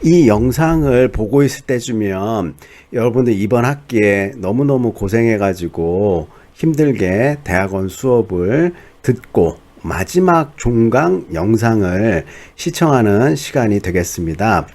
이 영상을 보고 있을 때쯤이면 여러분들 이번 학기에 너무너무 고생해가지고 힘들게 대학원 수업을 듣고 마지막 종강 영상을 시청하는 시간이 되겠습니다.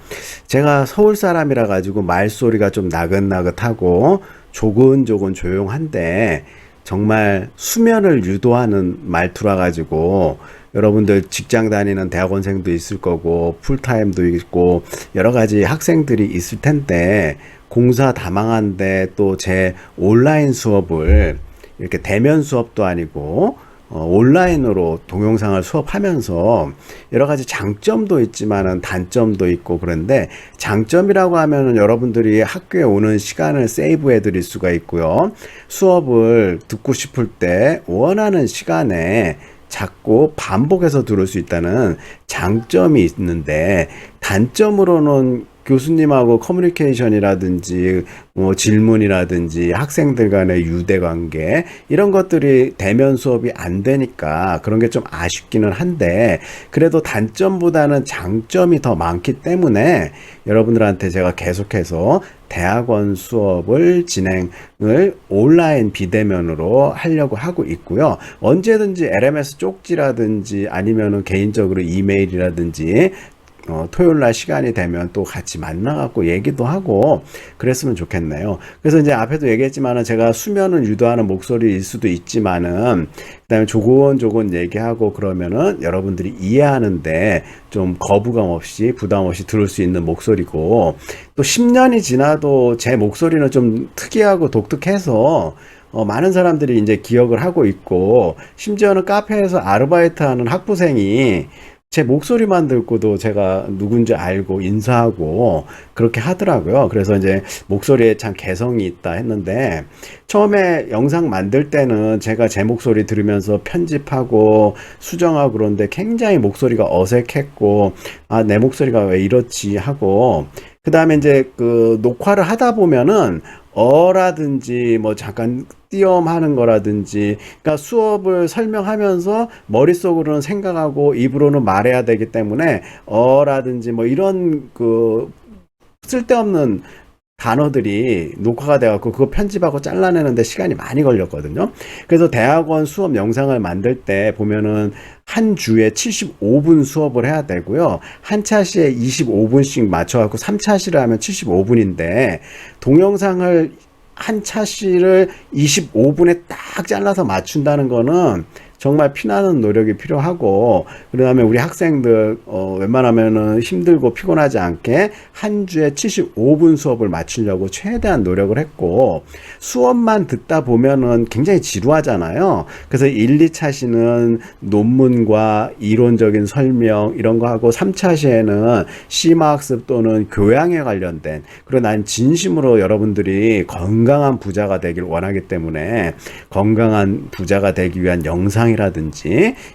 제가 서울 사람이라 가지고 말소리가 좀 나긋나긋하고 조근조근 조용한데 정말 수면을 유도하는 말투라 가지고 여러분들 직장 다니는 대학원생도 있을 거고 풀타임도 있고 여러 가지 학생들이 있을 텐데 공사 다망한데 또 제 온라인 수업을 이렇게 대면 수업도 아니고 온라인으로 동영상을 수업하면서 여러 가지 장점도 있지만은 단점도 있고 그런데 장점이라고 하면은 여러분들이 학교에 오는 시간을 세이브해 드릴 수가 있고요. 수업을 듣고 싶을 때 원하는 시간에 자꾸 반복해서 들을 수 있다는 장점이 있는데 단점으로는 교수님하고 커뮤니케이션이라든지 질문이라든지 학생들 간의 유대관계 이런 것들이 대면 수업이 안 되니까 그런 게 좀 아쉽기는 한데 그래도 단점보다는 장점이 더 많기 때문에 여러분들한테 제가 계속해서 대학원 수업을 진행을 온라인 비대면으로 하려고 하고 있고요. 언제든지 LMS 쪽지라든지 아니면은 개인적으로 이메일이라든지 토요일날 시간이 되면 또 같이 만나갖고 얘기도 하고 그랬으면 좋겠네요. 그래서 이제 앞에도 얘기했지만은 제가 수면을 유도하는 목소리일 수도 있지만은 그다음에 조곤조곤 얘기하고 그러면은 여러분들이 이해하는데 좀 거부감 없이 부담 없이 들을 수 있는 목소리고 또 10년이 지나도 제 목소리는 좀 특이하고 독특해서 많은 사람들이 이제 기억을 하고 있고 심지어는 카페에서 아르바이트하는 학부생이 제 목소리만 듣고도 제가 누군지 알고 인사하고 그렇게 하더라고요. 그래서 이제 목소리에 참 개성이 있다 했는데 처음에 영상 만들 때는 제가 제 목소리 들으면서 편집하고 수정하고 그런데 굉장히 목소리가 어색했고 아, 내 목소리가 왜 이렇지 하고 그 다음에 이제 그 녹화를 하다 보면은 어라든지 뭐 잠깐 띄엄하는 거라든지 그러니까 수업을 설명하면서 머릿속으로는 생각하고 입으로는 말해야 되기 때문에 어라든지 뭐 이런 그 쓸데없는 단어들이 녹화가 돼갖고 그거 편집하고 잘라내는데 시간이 많이 걸렸거든요. 그래서 대학원 수업 영상을 만들 때 보면은 한 주에 75분 수업을 해야 되고요. 한 차시에 25분씩 맞춰갖고 3차시를 하면 75분인데 동영상을 한 차시를 25분에 딱 잘라서 맞춘다는 거는 정말 피나는 노력이 필요하고 그다음에 우리 학생들 웬만하면은 힘들고 피곤하지 않게 한 주에 75분 수업을 마치려고 최대한 노력을 했고 수업만 듣다 보면은 굉장히 지루하잖아요. 그래서 1, 2차시는 논문과 이론적인 설명 이런 거 하고 3차시에는 심화학습 또는 교양에 관련된 그리고 난 진심으로 여러분들이 건강한 부자가 되길 원하기 때문에 건강한 부자가 되기 위한 영상이라든지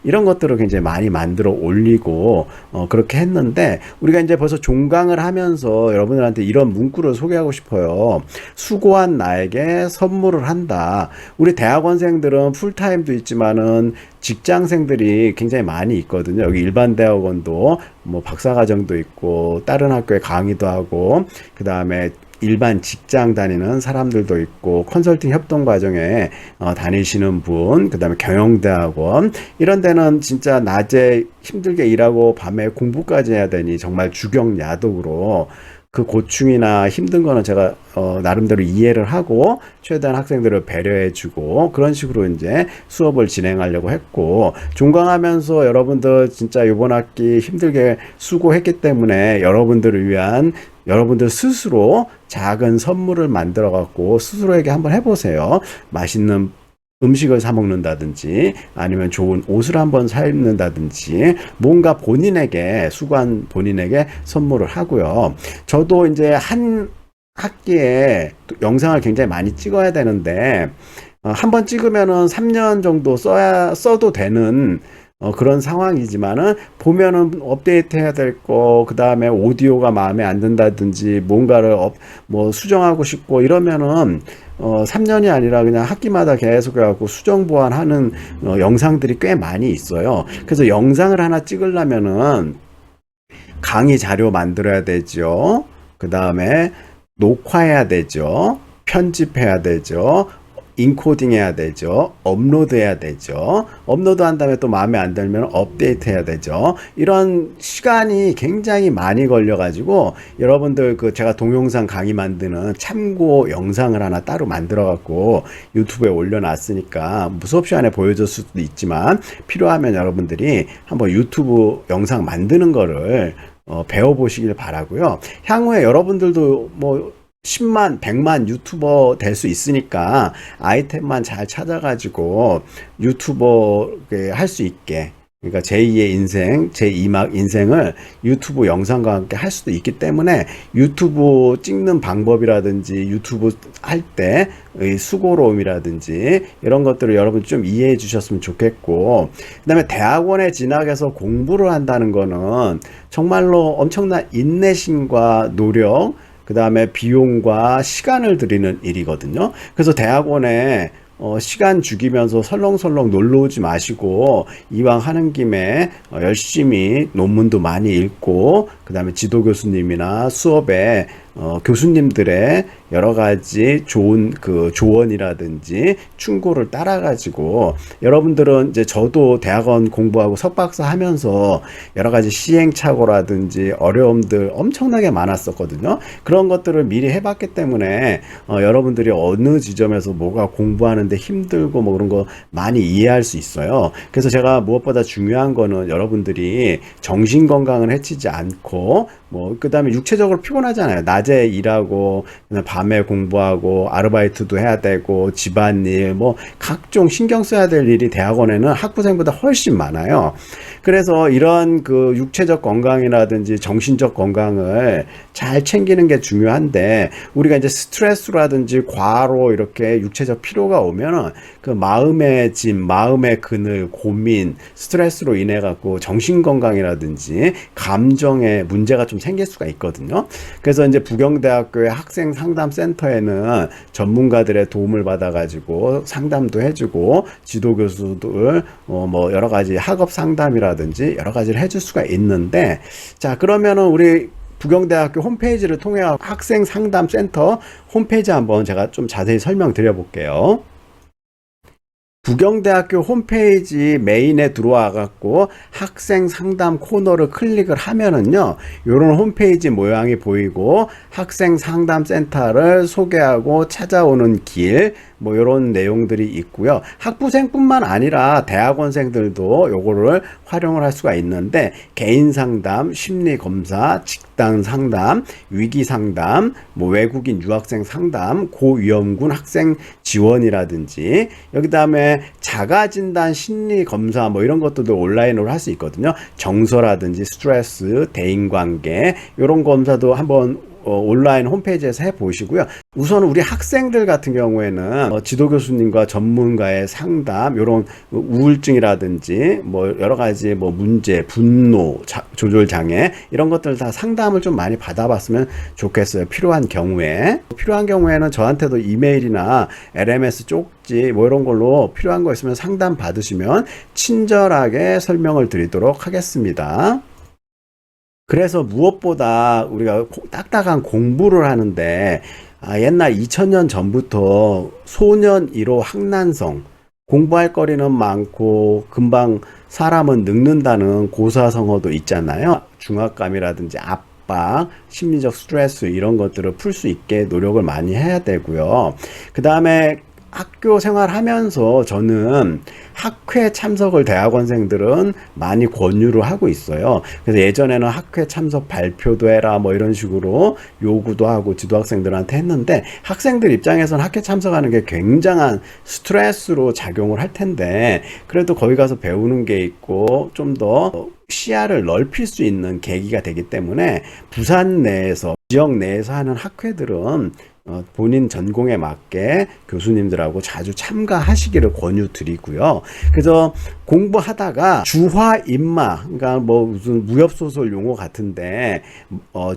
이런 것들을 굉장히 많이 만들어 올리고 그렇게 했는데 우리가 이제 벌써 종강을 하면서 여러분들한테 이런 문구를 소개하고 싶어요. 수고한 나에게 선물을 한다. 우리 대학원생들은 풀타임도 있지만은 직장생들이 굉장히 많이 있거든요. 여기 일반 대학원도 뭐 박사과정도 있고 다른 학교에 강의도 하고 그 다음에 일반 직장 다니는 사람들도 있고 컨설팅 협동 과정에 다니시는 분, 그 다음에 경영대학원 이런 데는 진짜 낮에 힘들게 일하고 밤에 공부까지 해야 되니 정말 주경야독으로 그 고충이나 힘든 거는 제가 나름대로 이해를 하고 최대한 학생들을 배려해주고 그런 식으로 이제 수업을 진행하려고 했고 종강하면서 여러분들 진짜 이번 학기 힘들게 수고했기 때문에 여러분들을 위한 여러분들 스스로 작은 선물을 만들어 갖고 스스로에게 한번 해보세요. 맛있는 음식을 사 먹는다든지 아니면 좋은 옷을 한번 사 입는다든지 뭔가 본인에게 수고한 본인에게 선물을 하고요. 저도 이제 한 학기에 영상을 굉장히 많이 찍어야 되는데 한번 찍으면은 3년 정도 써도 되는 그런 상황이지만은 보면은 업데이트 해야 될 거, 그 다음에 오디오가 마음에 안 든다든지 뭔가를 뭐 수정하고 싶고 이러면은 3년이 아니라 그냥 학기마다 계속 해갖고 수정 보완하는 영상들이 꽤 많이 있어요. 그래서 영상을 하나 찍으려면은 강의 자료 만들어야 되죠. 그 다음에 녹화해야 되죠. 편집해야 되죠. 인코딩 해야 되죠. 업로드 해야 되죠. 업로드 한 다음에 또 마음에 안 들면 업데이트 해야 되죠. 이런 시간이 굉장히 많이 걸려 가지고 여러분들 제가 동영상 강의 만드는 참고 영상을 하나 따로 만들어 갖고 유튜브에 올려 놨으니까 수업 시간에 보여줄 수도 있지만 필요하면 여러분들이 한번 유튜브 영상 만드는 거를 배워보시길 바라고요. 향후에 여러분들도 뭐 10만, 100만 유튜버 될 수 있으니까 아이템만 잘 찾아가지고 유튜버 할 수 있게, 그러니까 제2의 인생, 제2막 인생을 유튜브 영상과 함께 할 수도 있기 때문에 유튜브 찍는 방법이라든지 유튜브 할 때의 수고로움이라든지 이런 것들을 여러분 좀 이해해 주셨으면 좋겠고, 그 다음에 대학원에 진학해서 공부를 한다는 거는 정말로 엄청난 인내심과 노력, 그 다음에 비용과 시간을 들이는 일이거든요. 그래서 대학원에 시간 죽이면서 설렁설렁 놀러 오지 마시고 이왕 하는 김에 열심히 논문도 많이 읽고, 그 다음에 지도 교수님이나 수업에 교수님들의 여러 가지 좋은 조언이라든지 충고를 따라가지고, 여러분들은 이제 저도 대학원 공부하고 석박사 하면서 여러 가지 시행착오라든지 어려움들 엄청나게 많았었거든요. 그런 것들을 미리 해봤기 때문에 여러분들이 어느 지점에서 뭐가 공부하는데 힘들고 뭐 그런 거 많이 이해할 수 있어요. 그래서 제가 무엇보다 중요한 거는 여러분들이 정신 건강을 해치지 않고, 뭐 그다음에 육체적으로 피곤하잖아요. 낮에 일하고 밤에 공부하고 아르바이트도 해야 되고 집안일 뭐 각종 신경 써야 될 일이 대학원에는 학부생보다 훨씬 많아요. 그래서 이런 육체적 건강이라든지 정신적 건강을 잘 챙기는 게 중요한데, 우리가 이제 스트레스라든지 과로 이렇게 육체적 피로가 오면은 마음의 짐, 마음의 그늘, 고민, 스트레스로 인해 갖고 정신 건강이라든지 감정에 문제가 좀 생길 수가 있거든요. 그래서 이제 부경대학교의 학생 상담 센터에는 전문가들의 도움을 받아 가지고 상담도 해주고, 지도 교수들 뭐 여러 가지 학업 상담이라든지 여러 가지를 해줄 수가 있는데, 자 그러면은 우리 부경대학교 홈페이지를 통해 학생 상담 센터 홈페이지 한번 제가 좀 자세히 설명드려 볼게요. 부경대학교 홈페이지 메인에 들어와 갖고 학생 상담 코너를 클릭을 하면은요, 요런 홈페이지 모양이 보이고 학생 상담 센터를 소개하고 찾아오는 길, 뭐 요런 내용들이 있고요. 학부생뿐만 아니라 대학원생들도 요거를 활용을 할 수가 있는데, 개인 상담, 심리 검사, 직단 상담, 위기 상담, 뭐 외국인 유학생 상담, 고위험군 학생 지원이라든지, 여기 다음에 자가진단 심리 검사 뭐 이런 것들도 온라인으로 할 수 있거든요. 정서라든지 스트레스, 대인관계 이런 검사도 한번 온라인 홈페이지에서 해보시고요. 우선 우리 학생들 같은 경우에는 지도 교수님과 전문가의 상담, 이런 우울증이라든지 뭐 여러 가지 뭐 문제, 분노 조절 장애 이런 것들 다 상담을 좀 많이 받아봤으면 좋겠어요. 필요한 경우에는 저한테도 이메일이나 LMS 쪽지 뭐 이런 걸로 필요한 거 있으면 상담 받으시면 친절하게 설명을 드리도록 하겠습니다. 그래서 무엇보다 우리가 딱딱한 공부를 하는데, 옛날 2000년 전부터 소년 1호 학난성, 공부할 거리는 많고 금방 사람은 늙는다는 고사성어도 있잖아요. 중압감이라든지 압박, 심리적 스트레스 이런 것들을 풀 수 있게 노력을 많이 해야 되고요. 그 다음에 학교 생활하면서 저는 학회 참석을 대학원생들은 많이 권유를 하고 있어요. 그래서 예전에는 학회 참석 발표도 해라 뭐 이런 식으로 요구도 하고 지도학생들한테 했는데, 학생들 입장에서는 학회 참석하는 게 굉장한 스트레스로 작용을 할 텐데, 그래도 거기 가서 배우는 게 있고 좀 더 시야를 넓힐 수 있는 계기가 되기 때문에 부산 내에서 지역 내에서 하는 학회들은 본인 전공에 맞게 교수님들하고 자주 참가하시기를 권유드리고요. 그래서 공부하다가 주화인마, 그러니까 뭐 무슨 무협소설 용어 같은데,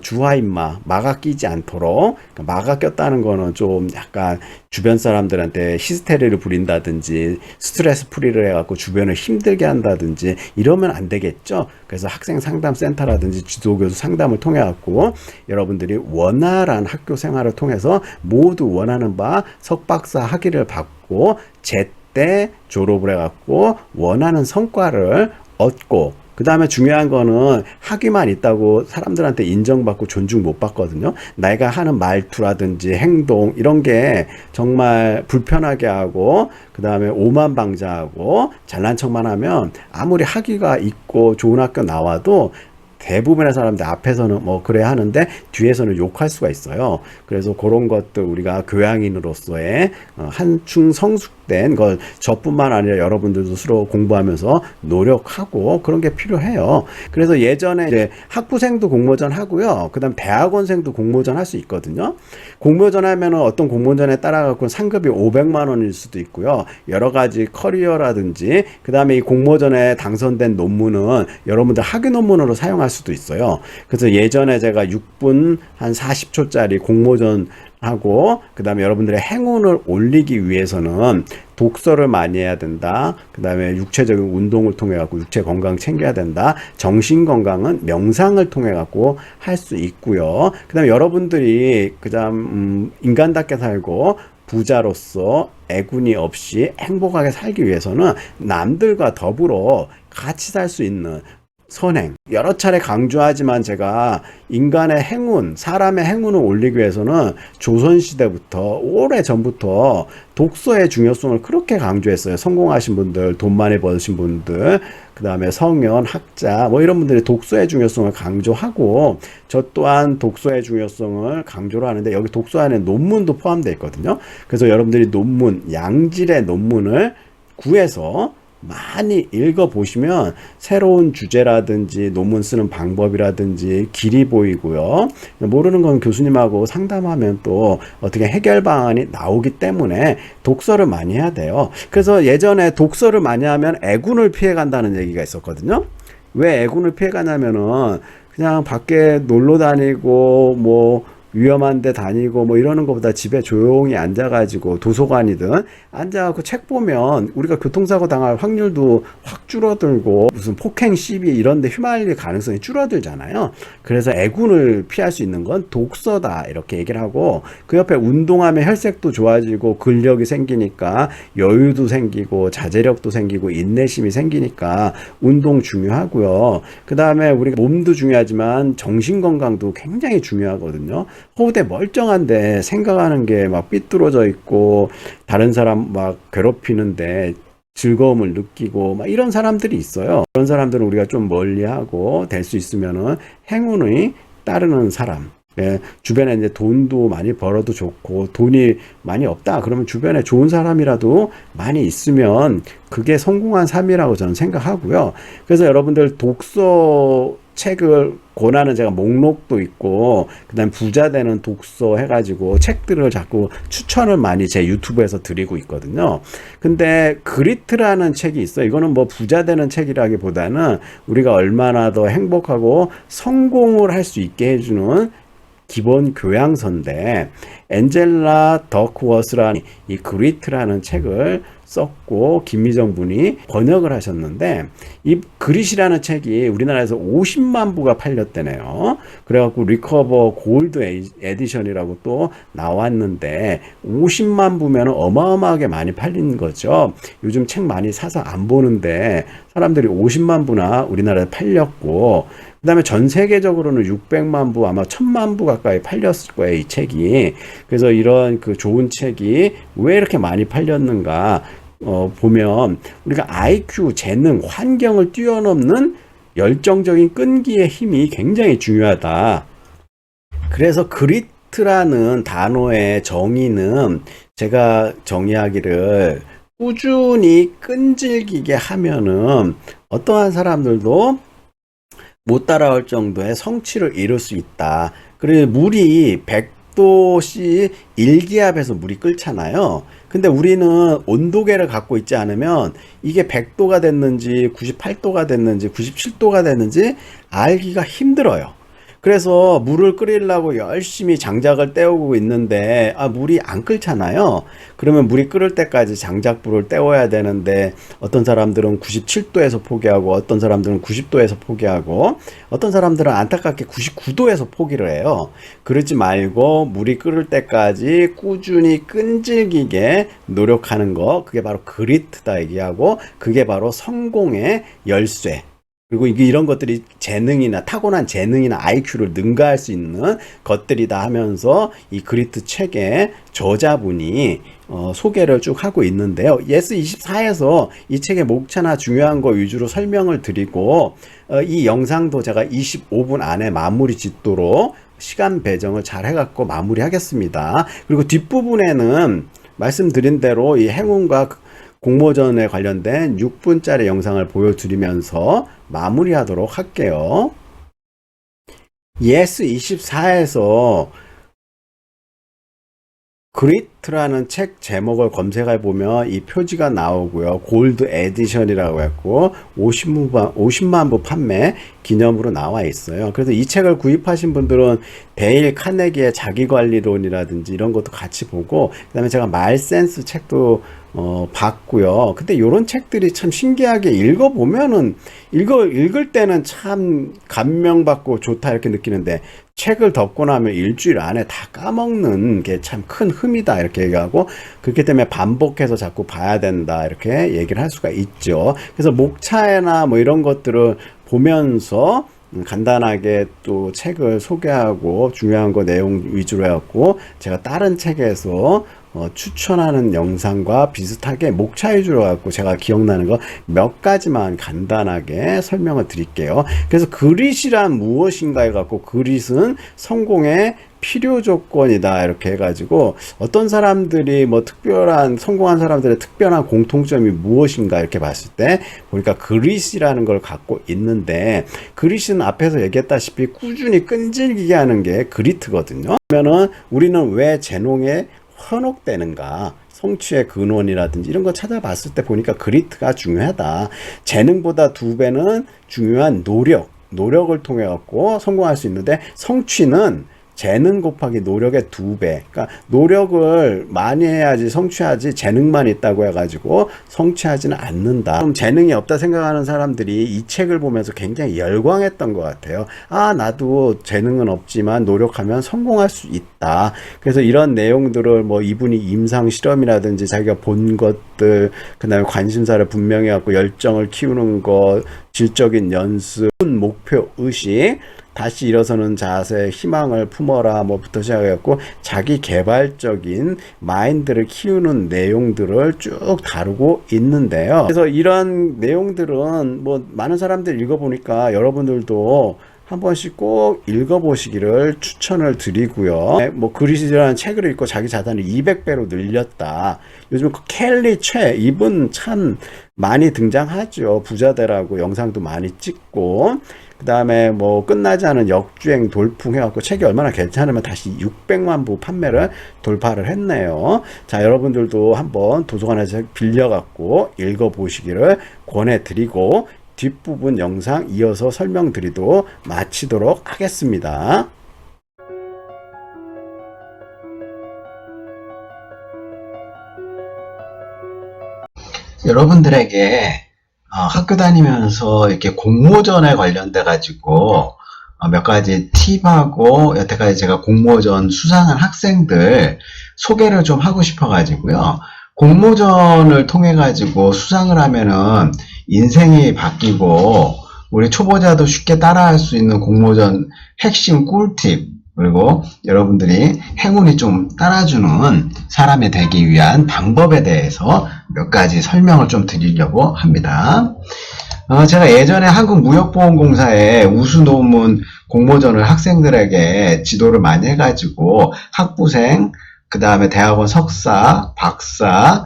주화인마, 마가 끼지 않도록, 그러니까 마가 꼈다는 거는 좀 약간 주변 사람들한테 히스테리를 부린다든지, 스트레스 풀이를 해갖고 주변을 힘들게 한다든지, 이러면 안 되겠죠? 그래서 학생 상담센터라든지 지도교수 상담을 통해갖고, 여러분들이 원활한 학교 생활을 통해서 모두 원하는 바 석박사 학위를 받고, 제때 졸업을 해갖고 원하는 성과를 얻고, 그 다음에 중요한 거는 학위만 있다고 사람들한테 인정받고 존중 못 받거든요. 내가 하는 말투라든지 행동 이런 게 정말 불편하게 하고, 그 다음에 오만방자하고 잘난 척만 하면 아무리 학위가 있고 좋은 학교 나와도 대부분의 사람들 앞에서는 뭐 그래야 하는데 뒤에서는 욕할 수가 있어요. 그래서 그런 것들 우리가 교양인으로서의 한충 성숙된 걸 저뿐만 아니라 여러분들도 스스로 공부하면서 노력하고 그런 게 필요해요. 그래서 예전에 이제 학부생도 공모전 하고요. 그다음 대학원생도 공모전 할 수 있거든요. 공모전 하면은 어떤 공모전에 따라갖고 상급이 500만 원일 수도 있고요. 여러 가지 커리어라든지 그다음에 이 공모전에 당선된 논문은 여러분들 학위 논문으로 사용할 수도 있어요. 그래서 예전에 제가 6분 한 40초짜리 공모전 하고, 그 다음에 여러분들의 행운을 올리기 위해서는 독서를 많이 해야 된다. 그 다음에 육체적인 운동을 통해 갖고 육체 건강 챙겨야 된다. 정신 건강은 명상을 통해 갖고 할 수 있고요. 그 다음에 여러분들이 그다음 인간답게 살고 부자로서 애군이 없이 행복하게 살기 위해서는 남들과 더불어 같이 살 수 있는 선행. 여러 차례 강조하지만 제가 인간의 행운, 사람의 행운을 올리기 위해서는 조선시대부터 오래전부터 독서의 중요성을 그렇게 강조했어요. 성공하신 분들, 돈 많이 버신 분들, 그 다음에 성현, 학자, 뭐 이런 분들이 독서의 중요성을 강조하고, 저 또한 독서의 중요성을 강조를 하는데 여기 독서 안에 논문도 포함되어 있거든요. 그래서 여러분들이 논문, 양질의 논문을 구해서 많이 읽어보시면 새로운 주제라든지 논문 쓰는 방법이라든지 길이 보이고요. 모르는 건 교수님하고 상담하면 또 어떻게 해결 방안이 나오기 때문에 독서를 많이 해야 돼요. 그래서 예전에 독서를 많이 하면 애군을 피해간다는 얘기가 있었거든요. 왜 애군을 피해가냐면은 그냥 밖에 놀러 다니고 뭐 위험한 데 다니고 뭐 이러는 것보다 집에 조용히 앉아가지고 도서관이든 앉아갖고 책 보면 우리가 교통사고 당할 확률도 확 줄어들고 무슨 폭행 시비 이런 데 휘말릴 가능성이 줄어들잖아요. 그래서 애군을 피할 수 있는 건 독서다 이렇게 얘기를 하고, 그 옆에 운동하면 혈색도 좋아지고 근력이 생기니까 여유도 생기고 자제력도 생기고 인내심이 생기니까 운동 중요하고요. 그 다음에 우리가 몸도 중요하지만 정신건강도 굉장히 중요하거든요. 허우대 멀쩡한데 생각하는 게 막 삐뚤어져 있고 다른 사람 막 괴롭히는데 즐거움을 느끼고 막 이런 사람들이 있어요. 그런 사람들은 우리가 좀 멀리하고 될 수 있으면은 행운이 따르는 사람. 예, 주변에 이제 돈도 많이 벌어도 좋고 돈이 많이 없다 그러면 주변에 좋은 사람이라도 많이 있으면 그게 성공한 삶이라고 저는 생각하고요. 그래서 여러분들 독서 책을 권하는 제가 목록도 있고 그다음 부자 되는 독서 해가지고 책들을 자꾸 추천을 많이 제 유튜브에서 드리고 있거든요. 근데 그리트라는 책이 있어요. 이거는 뭐 부자 되는 책이라기보다는 우리가 얼마나 더 행복하고 성공을 할 수 있게 해주는 기본 교양서인데, 엔젤라 더크워스라는 이 그리트라는 책을 썼고 김미정 분이 번역을 하셨는데, 이 그릿이라는 책이 우리나라에서 50만 부가 팔렸대네요. 그래갖고 리커버 골드 에디션이라고 또 나왔는데 50만 부면 어마어마하게 많이 팔린 거죠. 요즘 책 많이 사서 안 보는데 사람들이 50만 부나 우리나라에 팔렸고, 그 다음에 전 세계적으로는 600만 부, 아마 1000만 부 가까이 팔렸을 거예요, 이 책이. 그래서 이런 그 좋은 책이 왜 이렇게 많이 팔렸는가, 보면 우리가 IQ, 재능, 환경을 뛰어넘는 열정적인 끈기의 힘이 굉장히 중요하다. 그래서 그리트라는 단어의 정의는 제가 정의하기를 꾸준히 끈질기게 하면은 어떠한 사람들도 못 따라올 정도의 성취를 이룰 수 있다. 그리고 물이 100도씨 일기압에서 물이 끓잖아요. 근데 우리는 온도계를 갖고 있지 않으면 이게 100도가 됐는지 98도가 됐는지 97도가 됐는지 알기가 힘들어요. 그래서 물을 끓이려고 열심히 장작을 때우고 있는데 물이 안 끓잖아요. 그러면 물이 끓을 때까지 장작불을 때워야 되는데 어떤 사람들은 97도에서 포기하고 어떤 사람들은 90도에서 포기하고 어떤 사람들은 안타깝게 99도에서 포기를 해요. 그러지 말고 물이 끓을 때까지 꾸준히 끈질기게 노력하는 거, 그게 바로 그리트다 얘기하고, 그게 바로 성공의 열쇠. 그리고 이런 것들이 재능이나 타고난 재능이나 IQ를 능가할 수 있는 것들이다 하면서 이 그리트 책의 저자분이 소개를 쭉 하고 있는데요. 예스24에서 이 책의 목차나 중요한 거 위주로 설명을 드리고 이 영상도 제가 25분 안에 마무리 짓도록 시간 배정을 잘 해갖고 마무리하겠습니다. 그리고 뒷부분에는 말씀드린 대로 이 행운과 공모전에 관련된 6분짜리 영상을 보여드리면서 마무리하도록 할게요. 예스24에서 그리트라는 책 제목을 검색해 보면 이 표지가 나오고요. 골드 에디션이라고 했고 50만 부 판매 기념으로 나와 있어요. 그래서 이 책을 구입하신 분들은 데일 카네기의 자기관리론이라든지 이런 것도 같이 보고, 그 다음에 제가 말센스 책도 봤고요. 근데 이런 책들이 참 신기하게 읽어보면은 읽을 때는 참 감명받고 좋다 이렇게 느끼는데 책을 덮고 나면 일주일 안에 다 까먹는 게 참 큰 흠이다 이렇게 얘기하고, 그렇기 때문에 반복해서 자꾸 봐야 된다 이렇게 얘기를 할 수가 있죠. 그래서 목차나 뭐 이런 것들을 보면서 간단하게 또 책을 소개하고 중요한 거 내용 위주로 해갖고 제가 다른 책에서 추천하는 영상과 비슷하게 목차 위주로 갖고 제가 기억나는 거 몇 가지만 간단하게 설명을 드릴게요. 그래서 그릿이란 무엇인가 해갖고, 그릿은 성공의 필요 조건이다 이렇게 해가지고 어떤 사람들이 뭐 성공한 사람들의 특별한 공통점이 무엇인가 이렇게 봤을 때 보니까 그릿이라는 걸 갖고 있는데, 그릿은 앞에서 얘기했다시피 꾸준히 끈질기게 하는 게 그리트거든요. 그러면은 우리는 왜 재능에 현혹되는가, 성취의 근원이라든지 이런 거 찾아봤을 때 보니까 그리트가 중요하다. 재능보다 2배는 중요한 노력을 통해 갖고 성공할 수 있는데, 성취는 재능 곱하기 노력의 2배. 그러니까 노력을 많이 해야지 성취하지, 재능만 있다고 해가지고 성취하지는 않는다. 그럼 재능이 없다 생각하는 사람들이 이 책을 보면서 굉장히 열광했던 것 같아요. 나도 재능은 없지만 노력하면 성공할 수 있다. 그래서 이런 내용들을 뭐 이분이 임상 실험이라든지 자기가 본 것들, 그 다음에 관심사를 분명히 갖고 열정을 키우는 것, 질적인 연습, 목표 의식, 다시 일어서는 자세, 희망을 품어라 뭐부터 시작해갖고 자기 개발적인 마인드를 키우는 내용들을 쭉 다루고 있는데요. 그래서 이런 내용들은 뭐 많은 사람들 읽어보니까 여러분들도 한 번씩 꼭 읽어보시기를 추천을 드리고요. 뭐 그릿이라는 책을 읽고 자기 자산을 200배로 늘렸다. 요즘 그 켈리 최, 이분 참 많이 등장하죠. 부자대라고 영상도 많이 찍고, 그 다음에 뭐 끝나지 않은 역주행 돌풍 해갖고 책이 얼마나 괜찮으면 다시 600만 부 판매를 돌파를 했네요. 자, 여러분들도 한번 도서관에서 빌려갖고 읽어보시기를 권해드리고, 뒷부분 영상 이어서 설명드리도록 마치도록 하겠습니다. 여러분들에게 학교 다니면서 이렇게 공모전에 관련돼 가지고 몇 가지 팁하고 여태까지 제가 공모전 수상한 학생들 소개를 좀 하고 싶어 가지고요. 공모전을 통해 가지고 수상을 하면은 인생이 바뀌고 우리 초보자도 쉽게 따라할 수 있는 공모전 핵심 꿀팁, 그리고 여러분들이 행운이 좀 따라주는 사람이 되기 위한 방법에 대해서 몇 가지 설명을 좀 드리려고 합니다. 제가 예전에 한국무역보험공사에 우수 논문 공모전을 학생들에게 지도를 많이 해가지고 학부생, 그 다음에 대학원 석사, 박사,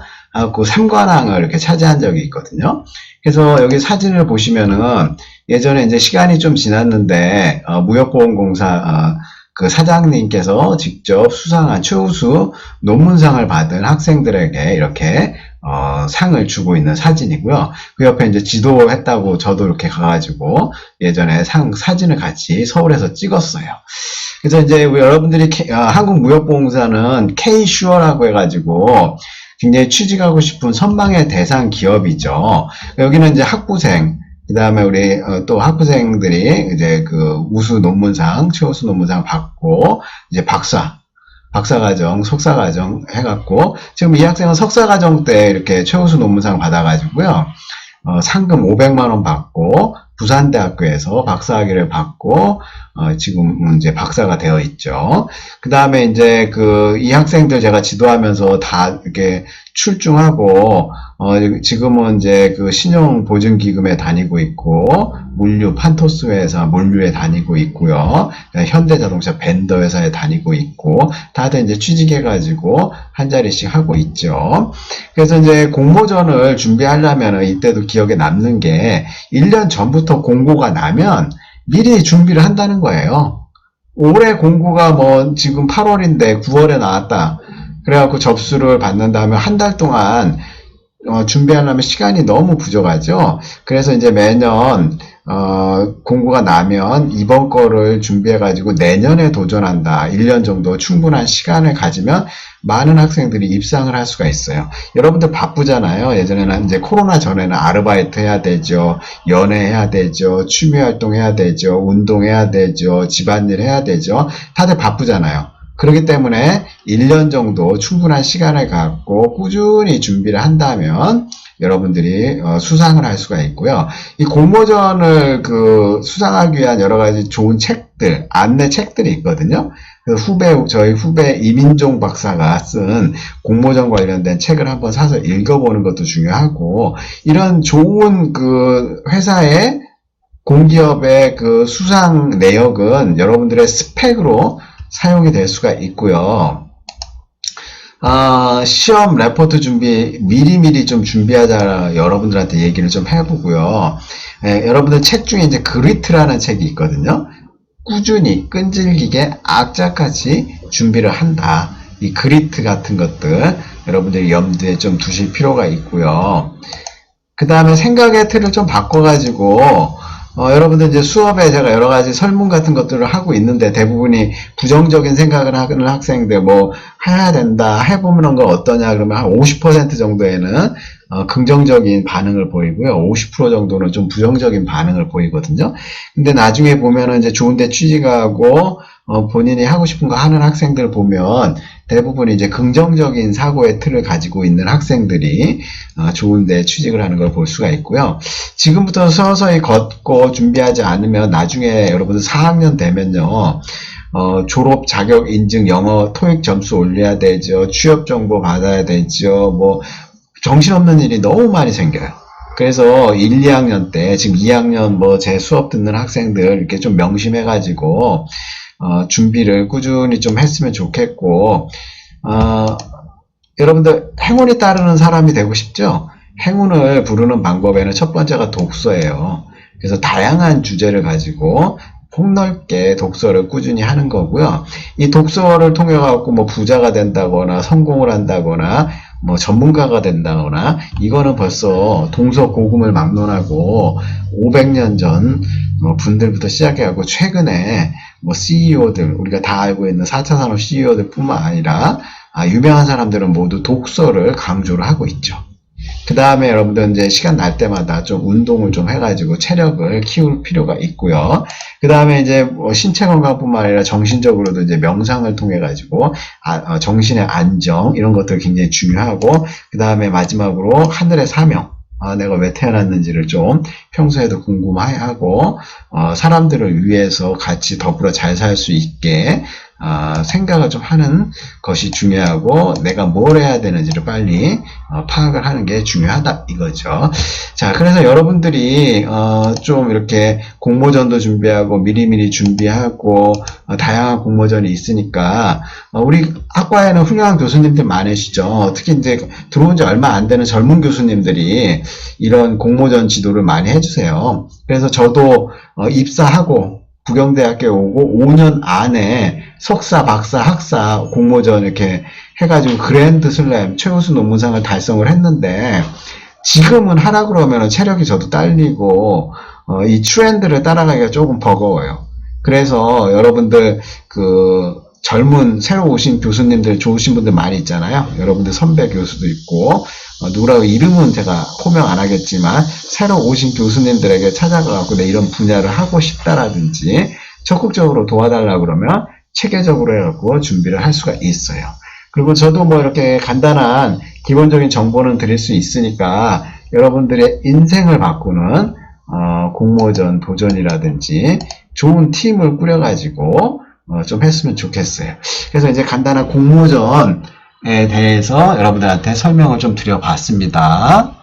그 3관왕을 이렇게 차지한 적이 있거든요. 그래서 여기 사진을 보시면은 예전에 이제 시간이 좀 지났는데 무역보험공사 그 사장님께서 직접 수상한 최우수 논문상을 받은 학생들에게 이렇게 상을 주고 있는 사진이고요. 그 옆에 이제 지도했다고 저도 이렇게 가가지고 예전에 사진을 같이 서울에서 찍었어요. 그래서 이제 여러분들이 한국무역보험공사는 K-슈어라고 해가지고 굉장히 취직하고 싶은 선망의 대상 기업이죠. 여기는 이제 학부생, 그 다음에 우리 또 학부생들이 이제 그 우수 논문상, 최우수 논문상 받고 이제 박사과정, 석사과정 해갖고 지금 이 학생은 석사과정 때 이렇게 최우수 논문상 받아가지고요. 상금 500만 원 받고 부산대학교에서 박사학위를 받고 지금 이제 박사가 되어 있죠. 그 다음에 이제 이 학생들 제가 지도하면서 다 이렇게 출중하고 지금은 이제 그 신용보증기금에 다니고 있고 물류 판토스 회사 물류에 다니고 있고요. 현대자동차 벤더 회사에 다니고 있고 다들 이제 취직해가지고 한 자리씩 하고 있죠. 그래서 이제 공모전을 준비하려면 이때도 기억에 남는 게 1년 전부터 공고가 나면 미리 준비를 한다는 거예요. 올해 공고가 뭐 지금 8월인데 9월에 나왔다. 그래갖고 접수를 받는다 하면 한 달 동안 준비하려면 시간이 너무 부족하죠. 그래서 이제 매년 공고가 나면 이번 거를 준비해가지고 내년에 도전한다. 1년 정도 충분한 시간을 가지면 많은 학생들이 입상을 할 수가 있어요. 여러분들 바쁘잖아요. 예전에는 이제 코로나 전에는 아르바이트 해야 되죠. 연애해야 되죠. 취미활동 해야 되죠. 운동해야 되죠. 집안일 해야 되죠. 다들 바쁘잖아요. 그렇기 때문에 1년 정도 충분한 시간을 갖고 꾸준히 준비를 한다면 여러분들이 수상을 할 수가 있고요. 이 공모전을 수상하기 위한 여러 가지 좋은 책들, 안내 책들이 있거든요. 저희 후배 이민종 박사가 쓴 공모전 관련된 책을 한번 사서 읽어보는 것도 중요하고, 이런 좋은 회사의 공기업의 수상 내역은 여러분들의 스펙으로 사용이 될 수가 있고요. 시험 레포트 준비 미리미리 좀 준비하자 여러분들한테 얘기를 좀 해보고요. 여러분들 책 중에 이제 그리트라는 책이 있거든요. 꾸준히 끈질기게 악착같이 준비를 한다. 이 그리트 같은 것들 여러분들이 염두에 좀 두실 필요가 있고요. 그 다음에 생각의 틀을 좀 바꿔가지고 여러분들 이제 수업에 제가 여러 가지 설문 같은 것들을 하고 있는데 대부분이 부정적인 생각을 하는 학생들 뭐 해야 된다, 해보는 거 어떠냐 그러면 한 50% 정도에는 긍정적인 반응을 보이고요. 50% 정도는 좀 부정적인 반응을 보이거든요. 근데 나중에 보면은 이제 좋은 데 취직하고 본인이 하고 싶은 거 하는 학생들 보면 대부분 이제 긍정적인 사고의 틀을 가지고 있는 학생들이 좋은 데 취직을 하는 걸 볼 수가 있고요. 지금부터 서서히 걷고 준비하지 않으면 나중에 여러분들 4학년 되면요. 졸업 자격 인증 영어 토익 점수 올려야 되죠. 취업 정보 받아야 되죠. 뭐 정신없는 일이 너무 많이 생겨요. 그래서 1, 2학년 때 지금 2학년 뭐 제 수업 듣는 학생들 이렇게 좀 명심해가지고 준비를 꾸준히 좀 했으면 좋겠고, 여러분들 행운이 따르는 사람이 되고 싶죠? 행운을 부르는 방법에는 첫 번째가 독서예요. 그래서 다양한 주제를 가지고 폭넓게 독서를 꾸준히 하는 거고요. 이 독서를 통해 갖고 뭐 부자가 된다거나 성공을 한다거나 뭐 전문가가 된다거나 이거는 벌써 동서고금을 막론하고 500년 전 분들부터 시작해갖고 최근에 뭐 CEO들 우리가 다 알고 있는 4차 산업 CEO들 뿐만 아니라 유명한 사람들은 모두 독서를 강조를 하고 있죠. 그 다음에 여러분들 이제 시간 날 때마다 좀 운동을 좀 해가지고 체력을 키울 필요가 있고요. 그 다음에 이제 뭐 신체 건강뿐만 아니라 정신적으로도 이제 명상을 통해 가지고 정신의 안정 이런 것들 굉장히 중요하고, 그 다음에 마지막으로 하늘의 사명. 내가 왜 태어났는지를 좀 평소에도 궁금해하고 사람들을 위해서 같이 더불어 잘 살 수 있게 생각을 좀 하는 것이 중요하고, 내가 뭘 해야 되는지를 빨리 파악을 하는 게 중요하다 이거죠. 자, 그래서 여러분들이 좀 이렇게 공모전도 준비하고 미리미리 준비하고 다양한 공모전이 있으니까 우리 학과에는 훌륭한 교수님들 많으시죠. 특히 이제 들어온 지 얼마 안 되는 젊은 교수님들이 이런 공모전 지도를 많이 해주세요. 그래서 저도 입사하고 부경대학교에 오고 5년 안에 석사, 박사, 학사, 공모전 이렇게 해가지고 그랜드 슬램 최우수 논문상을 달성을 했는데 지금은 하라 그러면 체력이 저도 딸리고 이 트렌드를 따라가기가 조금 버거워요. 그래서 여러분들 젊은 새로 오신 교수님들 좋으신 분들 많이 있잖아요. 여러분들 선배 교수도 있고 누구라고 이름은 제가 호명 안 하겠지만 새로 오신 교수님들에게 찾아가갖고 내 이런 분야를 하고 싶다라든지 적극적으로 도와달라 그러면 체계적으로 해갖고 준비를 할 수가 있어요. 그리고 저도 뭐 이렇게 간단한 기본적인 정보는 드릴 수 있으니까 여러분들의 인생을 바꾸는 공모전 도전이라든지 좋은 팀을 꾸려가지고 좀 했으면 좋겠어요. 그래서 이제 간단한 공모전에 대해서 여러분들한테 설명을 좀 드려봤습니다.